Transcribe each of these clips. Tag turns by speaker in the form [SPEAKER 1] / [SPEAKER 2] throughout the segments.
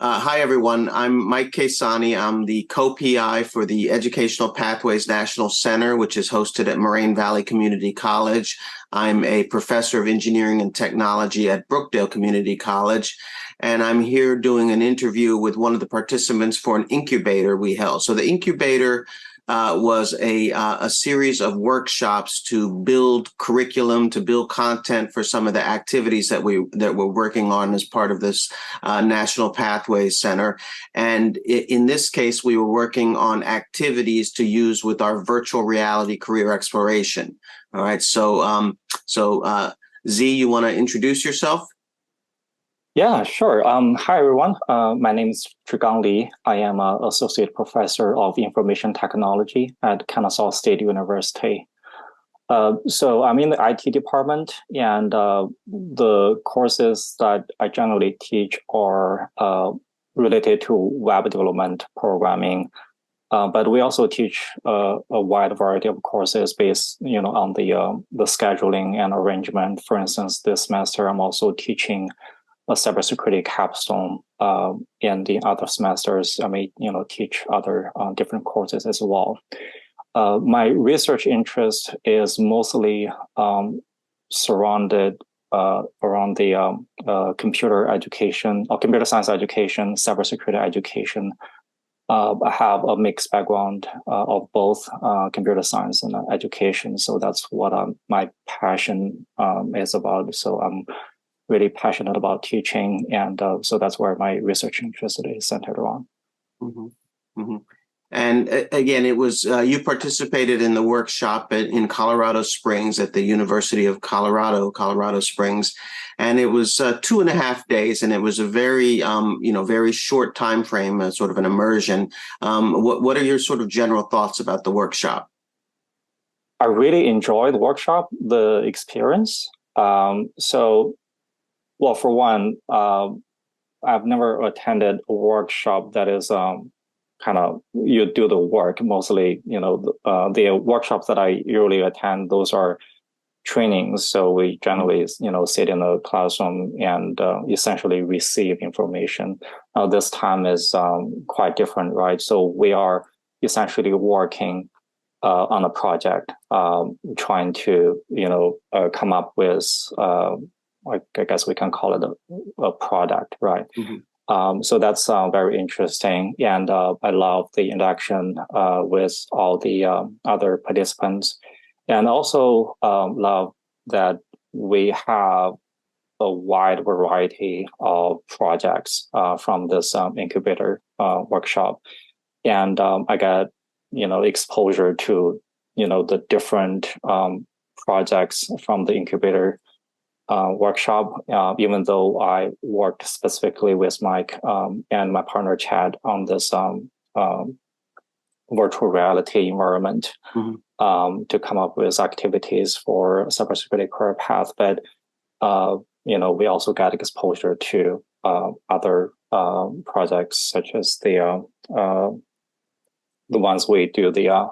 [SPEAKER 1] Hi, everyone. I'm Mike Kesani. I'm the co-PI for the Educational Pathways National Center, which is hosted at Moraine Valley Community College. I'm a professor of engineering and technology at Brookdale Community College, and I'm here doing an interview with one of the participants for an incubator we held. So the incubator was a series of workshops to build curriculum, to build content for some of the activities that we're working on as part of this National Pathways Center. And in this case, we were working on activities to use with our virtual reality career exploration. All right. So Z, you want to introduce yourself?
[SPEAKER 2] Yeah, sure. Hi, everyone. My name is Zhigang Li. I am an associate professor of information technology at Kennesaw State University. So I'm in the IT department, and the courses that I generally teach are related to web development programming. But we also teach a wide variety of courses based, on the scheduling and arrangement. For instance, this semester I'm also teaching a cybersecurity capstone. In the other semesters, I may, teach other different courses as well. My research interest is mostly surrounded around the computer education or computer science education, cybersecurity education. I have a mixed background of both computer science and education, so that's what my passion is about. So I'm really passionate about teaching, and so that's where my research interest is centered around.
[SPEAKER 1] Mm-hmm. Mm-hmm. And again, it was you participated in the workshop in Colorado Springs at the University of Colorado Springs, and it was 2.5 days, and it was a very very short time frame, sort of an immersion. What are your sort of general thoughts about the workshop?
[SPEAKER 2] I really enjoyed the workshop, the experience. Well, for one, I've never attended a workshop that is kind of you do the work mostly. The workshops that I usually attend, those are trainings. So we generally, sit in a classroom and essentially receive information. Now this time is quite different, right? So we are essentially working on a project, trying to, come up with I guess we can call it a product, right? Mm-hmm. So that's very interesting. And I love the interaction with all the other participants. And also love that we have a wide variety of projects from this incubator workshop. And I got, exposure to, the different projects from the incubator workshop, even though I worked specifically with Mike and my partner Chad on this virtual reality environment. Mm-hmm. To come up with activities for cybersecurity career path. But, we also got exposure to other projects, such as the ones we do, the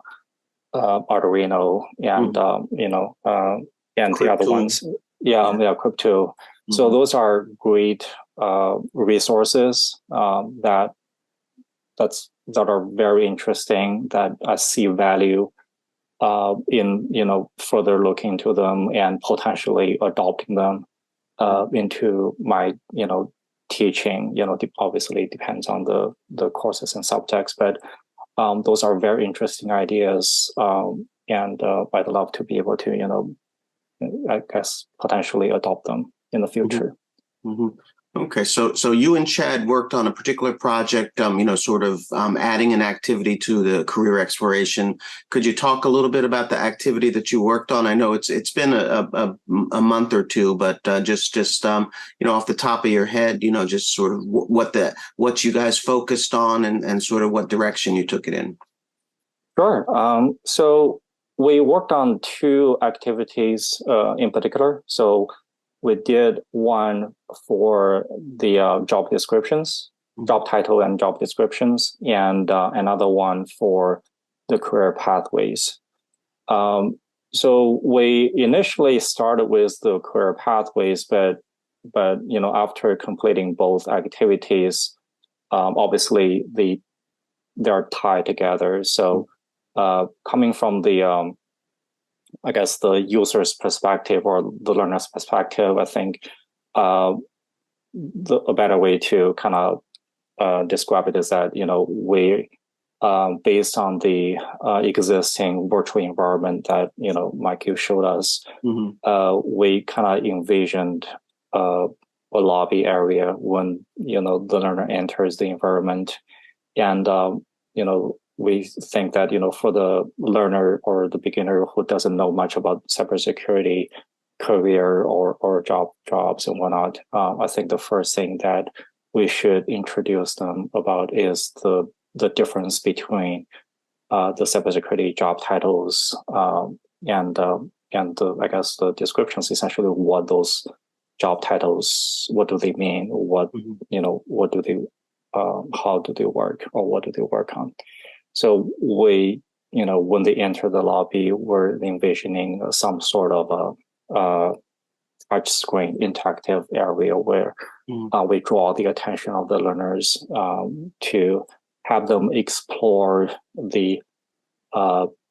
[SPEAKER 2] Arduino and, mm-hmm. And the other ones. Yeah, crypto. Mm-hmm. So those are great resources that are very interesting, that I see value in further looking into them and potentially adopting them into my teaching. Obviously it depends on the courses and subjects, but those are very interesting ideas, and I'd love to be able to I guess potentially adopt them in the future.
[SPEAKER 1] Mm-hmm. Mm-hmm. Okay, so you and Chad worked on a particular project, sort of adding an activity to the career exploration. Could you talk a little bit about the activity that you worked on? I know it's been a month or two, but just off the top of your head, just sort of what you guys focused on and sort of what direction you took it in.
[SPEAKER 2] Sure. So we worked on two activities in particular. So we did one for the job descriptions, job title and job descriptions, and another one for the career pathways. So we initially started with the career pathways, but after completing both activities, obviously they're tied together. So coming from the I guess the user's perspective or the learner's perspective, I think a better way to kind of describe it is that, we based on the existing virtual environment that, Mike, you showed us, we kind of envisioned a lobby area when, the learner enters the environment. And, we think that, for the learner or the beginner who doesn't know much about cybersecurity career or jobs and whatnot, I think the first thing that we should introduce them about is the difference between the cybersecurity job titles and I guess the descriptions, essentially what those job titles, what do they mean? What what do they how do they work, or what do they work on? So we, when they enter the lobby, we're envisioning some sort of a touch screen interactive area where we draw the attention of the learners to have them explore the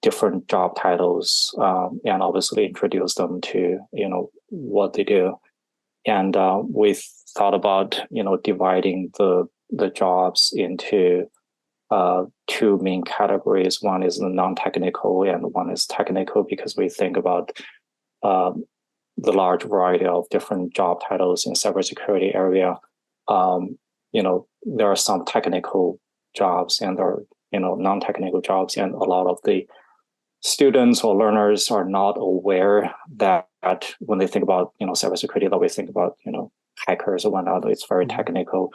[SPEAKER 2] different job titles and obviously introduce them to, what they do. And we thought about, dividing the jobs into two main categories. One is the non-technical and one is technical, because we think about the large variety of different job titles in cybersecurity area. There are some technical jobs and there are, non-technical jobs, and a lot of the students or learners are not aware that when they think about, cybersecurity, that we think about, hackers or whatnot. It's very technical.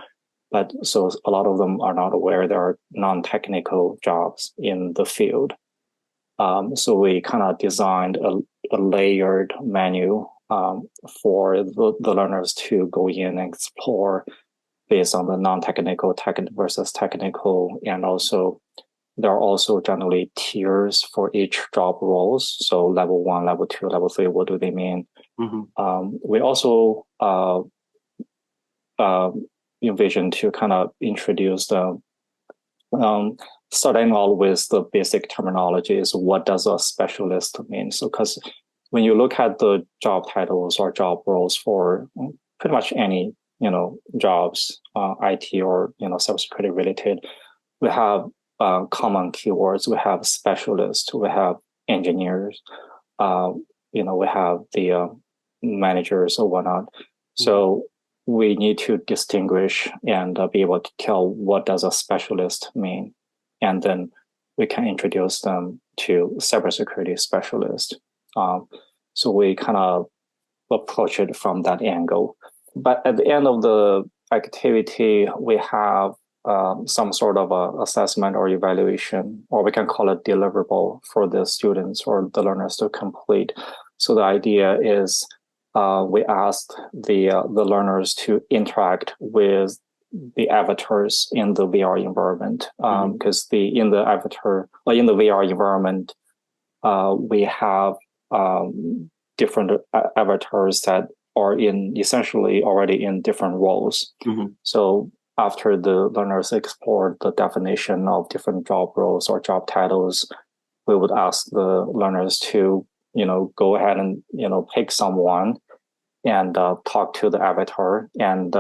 [SPEAKER 2] But so a lot of them are not aware there are non-technical jobs in the field. So we kind of designed a layered menu for the learners to go in and explore based on the non-technical, versus technical. And also, there are also generally tiers for each job roles. So level 1, level 2, level 3, what do they mean? We also envision to kind of introduce the starting all with the basic terminologies. What does a specialist mean? So because when you look at the job titles or job roles for pretty much any jobs, IT or cybersecurity related, we have common keywords. We have specialists, we have engineers, we have the managers or whatnot. So we need to distinguish and be able to tell what does a specialist mean, and then we can introduce them to cybersecurity specialist. So we kind of approach it from that angle. But at the end of the activity, we have some sort of a assessment or evaluation, or we can call it deliverable, for the students or the learners to complete. So the idea is we asked the learners to interact with the avatars in the VR environment, because in the VR environment, we have different avatars that are essentially already in different roles. So after the learners explored the definition of different job roles or job titles, we would ask the learners to go ahead and pick someone and talk to the avatar and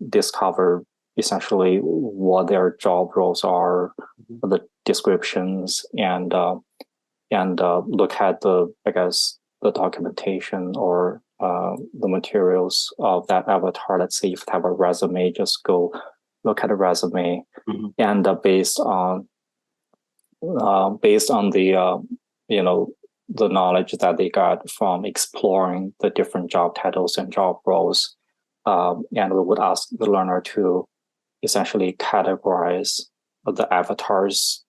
[SPEAKER 2] discover essentially what their job roles are, the descriptions, and look at the documentation or the materials of that avatar. Let's say if they have a resume, just go look at a resume, and based on the the knowledge that they got from exploring the different job titles and job roles, and we would ask the learner to essentially categorize the avatar's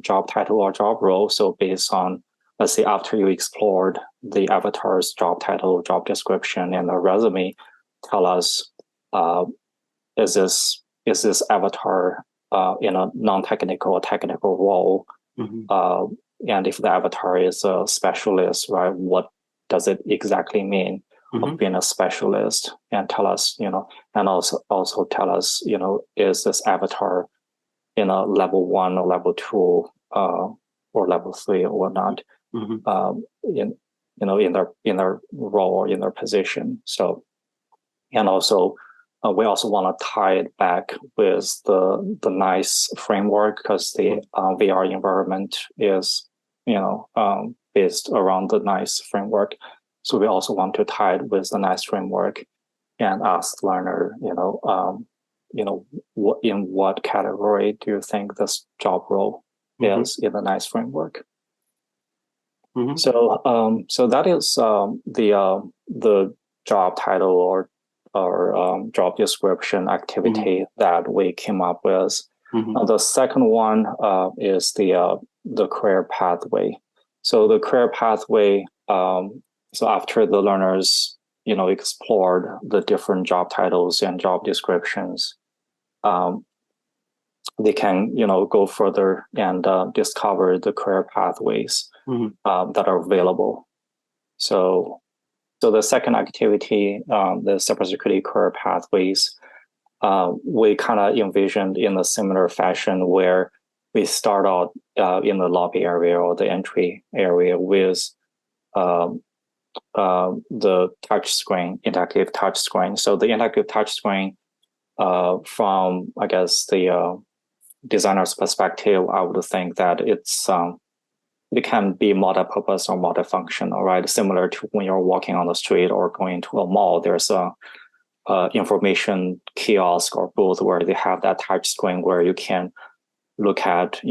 [SPEAKER 2] job title or job role. So based on, let's say, after you explored the avatar's job title, job description, and the resume, tell us, is this avatar in a non-technical or technical role? And if the avatar is a specialist, right, what does it exactly mean? of being a specialist, and tell us, and also tell us, is this avatar in a level 1 or level 2 or level 3 or whatnot, in their role or in their position. So, and also we also want to tie it back with the NICE framework, because the VR environment is based around the NICE framework. So we also want to tie it with the NICE framework and ask the learner, in what category do you think this job role is in the NICE framework? So that is the job title or job description activity that we came up with. The second one is the career pathway. So the career pathway. So after the learners, explored the different job titles and job descriptions, they can, go further and discover the career pathways that are available. So the second activity, the cybersecurity career pathways, we kind of envisioned in a similar fashion, where we start out in the lobby area or the entry area with the touch screen, interactive touch screen. So the interactive touch screen, from, I guess, the designer's perspective, I would think that it can be multi-purpose or multifunctional, right? Similar to when you're walking on the street or going to a mall, there's a information kiosk or booth where they have that touch screen where you can look at,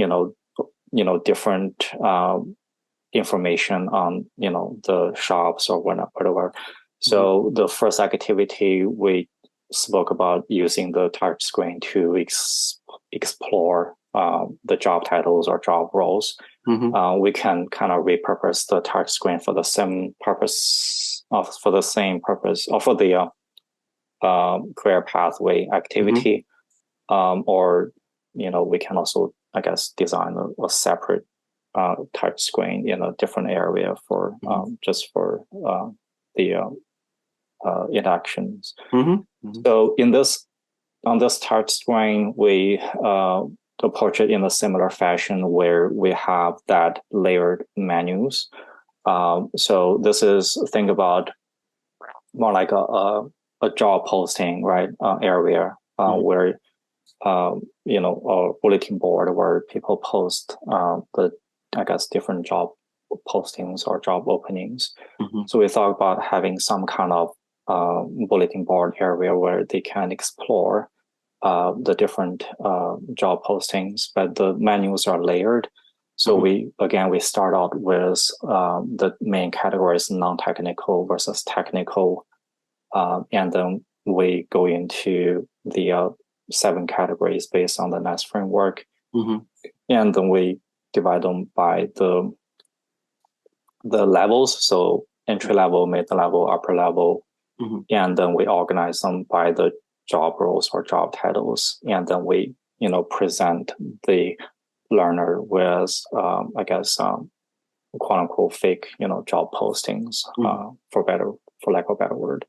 [SPEAKER 2] different information on, the shops or whatever. So the first activity, we spoke about using the touch screen to explore the job titles or job roles. We can kind of repurpose the touch screen for the same purpose, or for the career pathway activity, or we can also, I guess, design a separate touch screen in a different area for just for the interactions. So on this touch screen, we approach it in a similar fashion, where we have that layered menus. So this is, think about more like a job posting, right, area, where a bulletin board where people post different job postings or job openings. So we thought about having some kind of bulletin board area where they can explore the different job postings, but the menus are layered. So we start out with the main categories, non-technical versus technical, and then we go into the 7 categories based on the NICE framework, and then we divide them by the levels, so entry level, mid level, upper level, and then we organize them by the job roles or job titles, and then we present the learner with quote unquote fake job postings, for lack of a better word.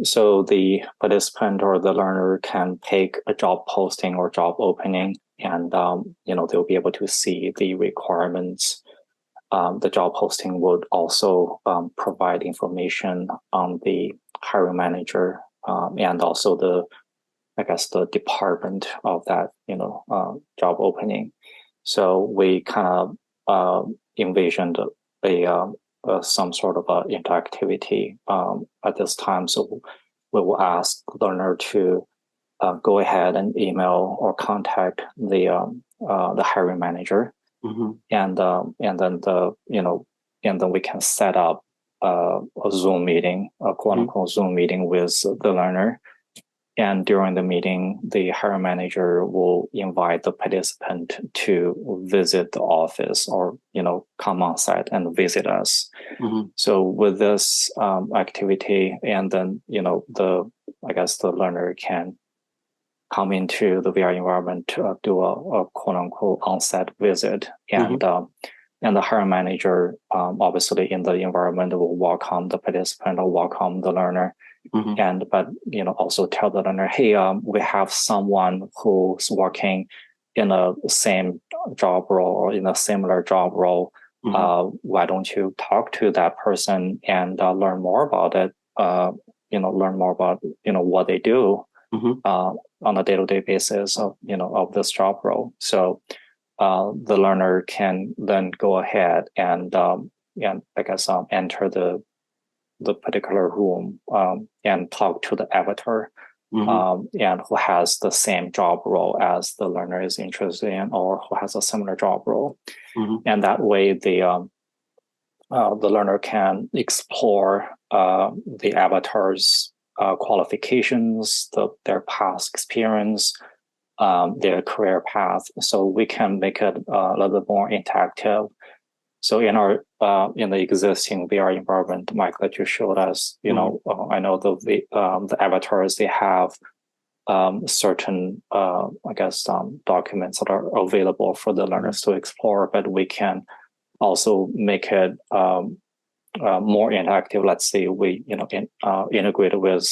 [SPEAKER 2] So the participant or the learner can pick a job posting or job opening, and they'll be able to see the requirements. The job posting would also provide information on the hiring manager, and also the department of that job opening. So we kind of envisioned some sort of interactivity at this time. So we will ask the learner to go ahead and email or contact the hiring manager, and then we can set up a Zoom meeting, a quote unquote Zoom meeting with the learner. And during the meeting, the hiring manager will invite the participant to visit the office or, come on site and visit us. So with this activity, and then, the learner can come into the VR environment to do a quote unquote on-site visit. And And the hiring manager, obviously in the environment, will welcome the participant or welcome the learner. But also tell the learner, hey, we have someone who's working in a same job role or in a similar job role. Why don't you talk to that person and learn more about it? Learn more about what they do on a day-to-day basis of this job role. So the learner can then go ahead and enter the particular room and talk to the avatar and who has the same job role as the learner is interested in, or who has a similar job role. And that way the learner can explore the avatar's qualifications, their past experience, their career path. So we can make it a little bit more interactive. So in the existing VR environment, Mike, that you showed us, I know the avatars, they have certain documents that are available for the learners to explore, but we can also make it more interactive. Let's say we integrate with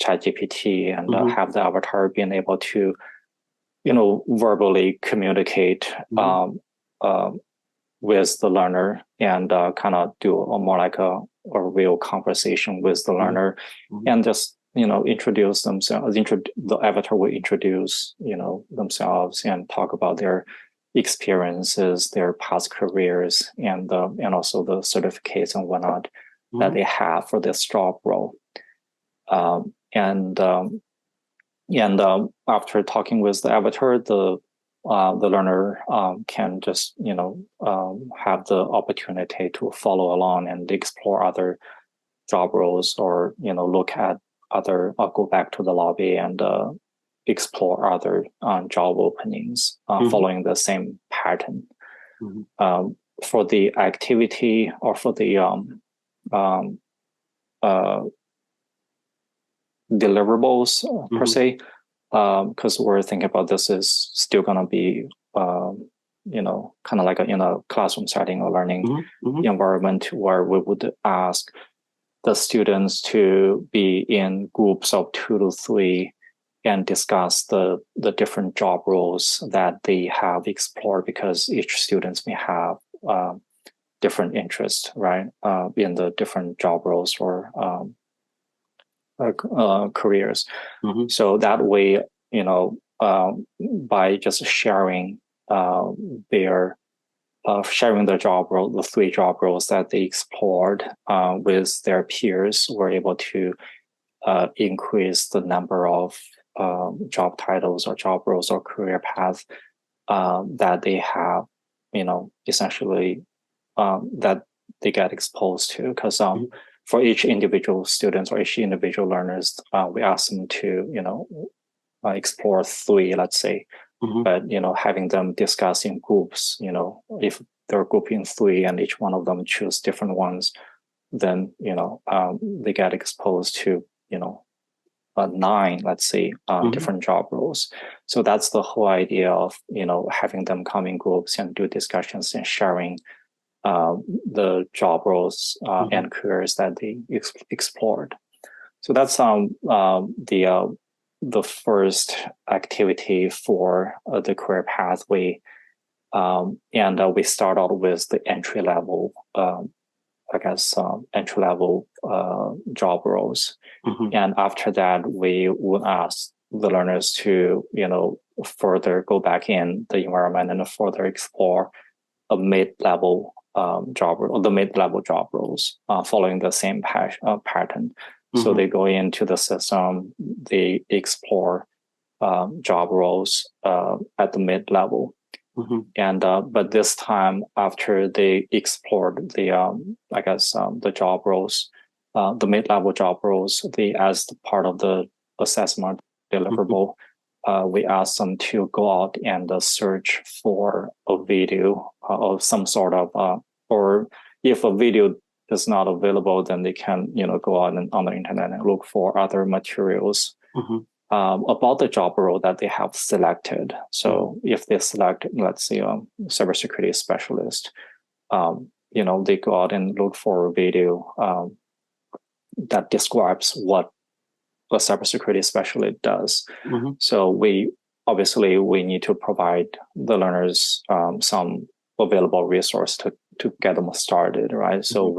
[SPEAKER 2] ChatGPT and have the avatar being able to verbally communicate with the learner and kind of do more like a real conversation with the learner and just introduce themselves. The avatar will introduce themselves and talk about their experiences, their past careers, and also the certificates and whatnot that they have for this job role. After talking with the avatar, the learner can just have the opportunity to follow along and explore other job roles, or look at other, go back to the lobby and explore other job openings following the same pattern. For the activity or for the deliverables per se, because we're thinking about this is still going to be kind of like in a classroom setting or learning environment, where we would ask the students to be in groups of 2 to 3 and discuss the different job roles that they have explored, because each students may have different interests, right, in the different job roles or careers. So that way, by just sharing sharing the job role, the 3 job roles that they explored with their peers, we're able to increase the number of job titles or job roles or career paths that they have, essentially that they get exposed to. Because for each individual students or each individual learners, we ask them to, explore 3, let's say, but, having them discuss in groups, if they're grouping 3 and each one of them choose different ones, then, they get exposed to, 9, let's say, different job roles. So that's the whole idea of, having them come in groups and do discussions and sharing the job roles and careers that they explored. So that's the first activity for the career pathway, and we start out with the entry level, entry level job roles, and after that we would ask the learners to further go back in the environment and further explore a mid-level job role, or the mid-level job roles, following the same pattern. So they go into the system, they explore job roles at the mid-level. And but this time, after they explored the job roles, the mid-level job roles, as part of the assessment deliverable, we asked them to go out and search for a video of some sort of, or if a video is not available, then they can go out on the internet and look for other materials about the job role that they have selected. So if they select, let's say, a cybersecurity specialist, they go out and look for a video that describes what a cybersecurity specialist does.
[SPEAKER 1] Mm-hmm.
[SPEAKER 2] So we need to provide the learners some available resource to get them started, right?
[SPEAKER 1] Mm-hmm.
[SPEAKER 2] So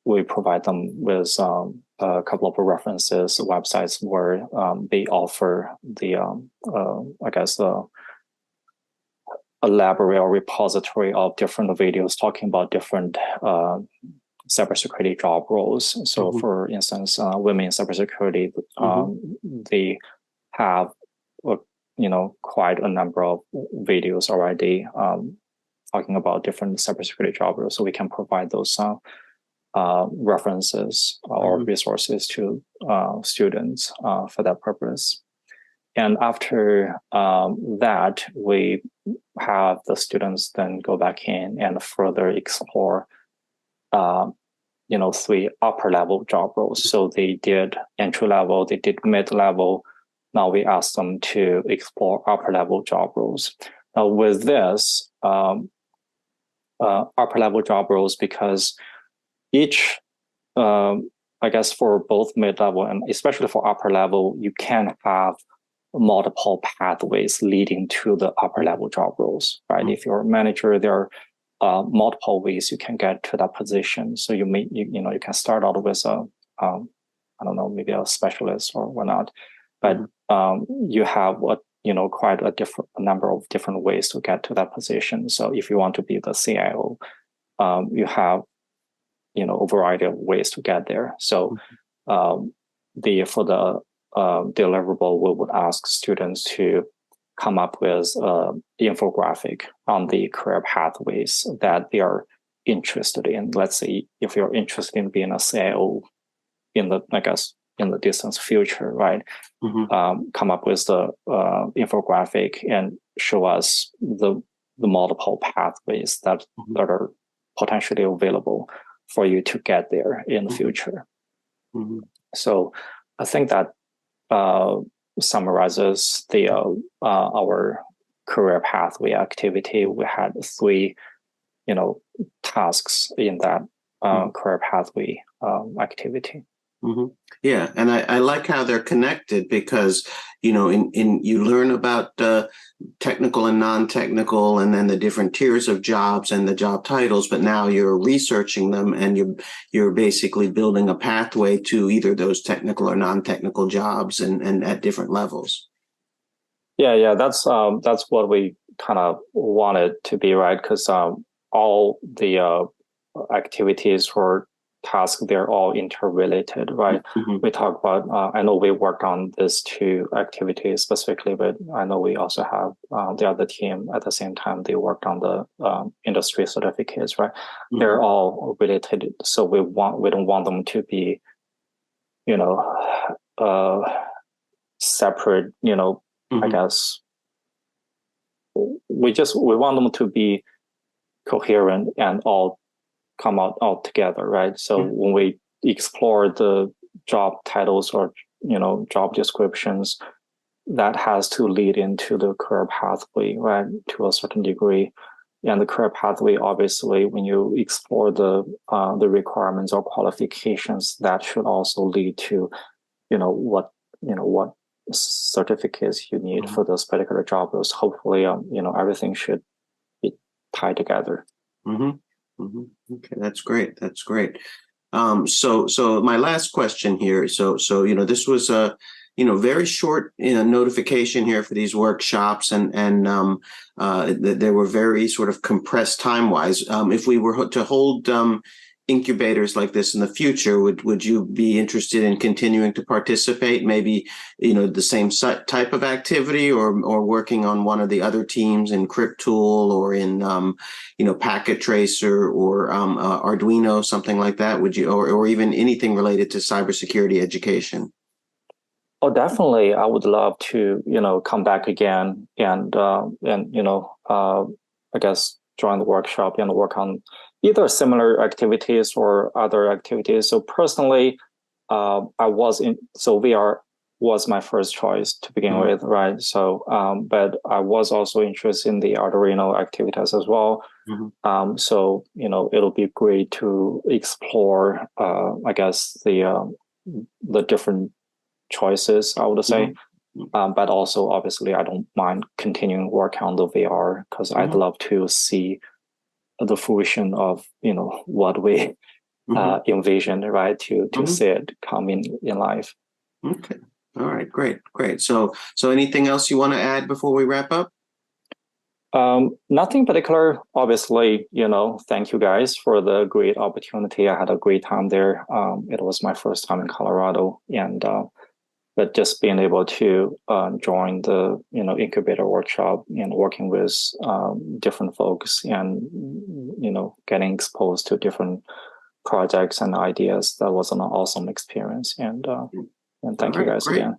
[SPEAKER 2] we provide them with a couple of references, websites where they offer the a library or repository of different videos talking about different cybersecurity job roles. So,
[SPEAKER 1] Mm-hmm.
[SPEAKER 2] for instance, women in cybersecurity, they have quite a number of videos already talking about different cybersecurity job roles. So we can provide those references or resources to students for that purpose. And after that, we have the students then go back in and further explore, 3 upper level job roles. So they did entry level, they did mid level. Now we ask them to explore upper level job roles. Now with this upper level job roles, because each, I guess for both mid level and especially for upper level, you can have multiple pathways leading to the upper level job roles, right? Mm-hmm. If you're a manager, there are multiple ways you can get to that position. So you can start out with maybe a specialist or whatnot, but you have quite a number of different ways to get to that position. So if you want to be the CIO, you have a variety of ways to get there. So for the deliverable, we would ask students to come up with the infographic on the career pathways that they are interested in. Let's say if you're interested in being a CIO in the distant future, right? Come up with the infographic and show us the multiple pathways that are potentially available for you to get there in the future. So I think that summarizes our career pathway activity. We had 3, tasks in that career pathway activity.
[SPEAKER 1] Yeah, and I like how they're connected because you learn about technical and non-technical, and then the different tiers of jobs and the job titles. But now you're researching them, and you're basically building a pathway to either those technical or non-technical jobs, and at different levels.
[SPEAKER 2] Yeah, that's what we kind of wanted to be, right? Because all the activities or tasks, they're all interrelated, right? We talk about, I know we worked on these 2 activities specifically, but I know we also have the other team at the same time, they worked on the industry certificates, right? They're all related. So we don't want them to be, separate, I guess. We want them to be coherent and all come out all together, right? So when we explore the job titles or job descriptions, that has to lead into the career pathway, right, to a certain degree. And the career pathway, obviously, when you explore the requirements or qualifications, that should also lead to what certificates you need for those particular job roles. Hopefully, everything should be tied together.
[SPEAKER 1] Okay, that's great. That's great. So my last question here. So this was a very short notification here for these workshops, and they were very sort of compressed time wise. If we were to hold incubators like this in the future, would you be interested in continuing to participate? Maybe the same type of activity, or working on one of the other teams in CryptTool or in Packet Tracer or Arduino, something like that? Would you, or even anything related to cybersecurity education?
[SPEAKER 2] Oh, definitely. I would love to come back again and I guess join the workshop and work on either similar activities or other activities. So personally, we are was my first choice to begin with, right? So, but I was also interested in the Arduino activities as well. So, it'll be great to explore, I guess, the different choices, I would say. But also, obviously, I don't mind continuing work on the VR because I'd love to see the fruition of, what we envisioned, right? To see it come in life.
[SPEAKER 1] Okay. All right. Great. So anything else you want to add before we wrap up?
[SPEAKER 2] Nothing particular. Obviously, thank you guys for the great opportunity. I had a great time there. It was my first time in Colorado, and but just being able to join the incubator workshop and working with different folks and getting exposed to different projects and ideas, that was an awesome experience. And thank you guys again.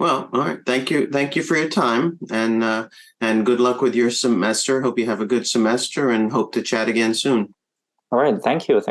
[SPEAKER 1] Well, all right. Thank you for your time, and good luck with your semester. Hope you have a good semester, and hope to chat again soon.
[SPEAKER 2] All right. Thank you.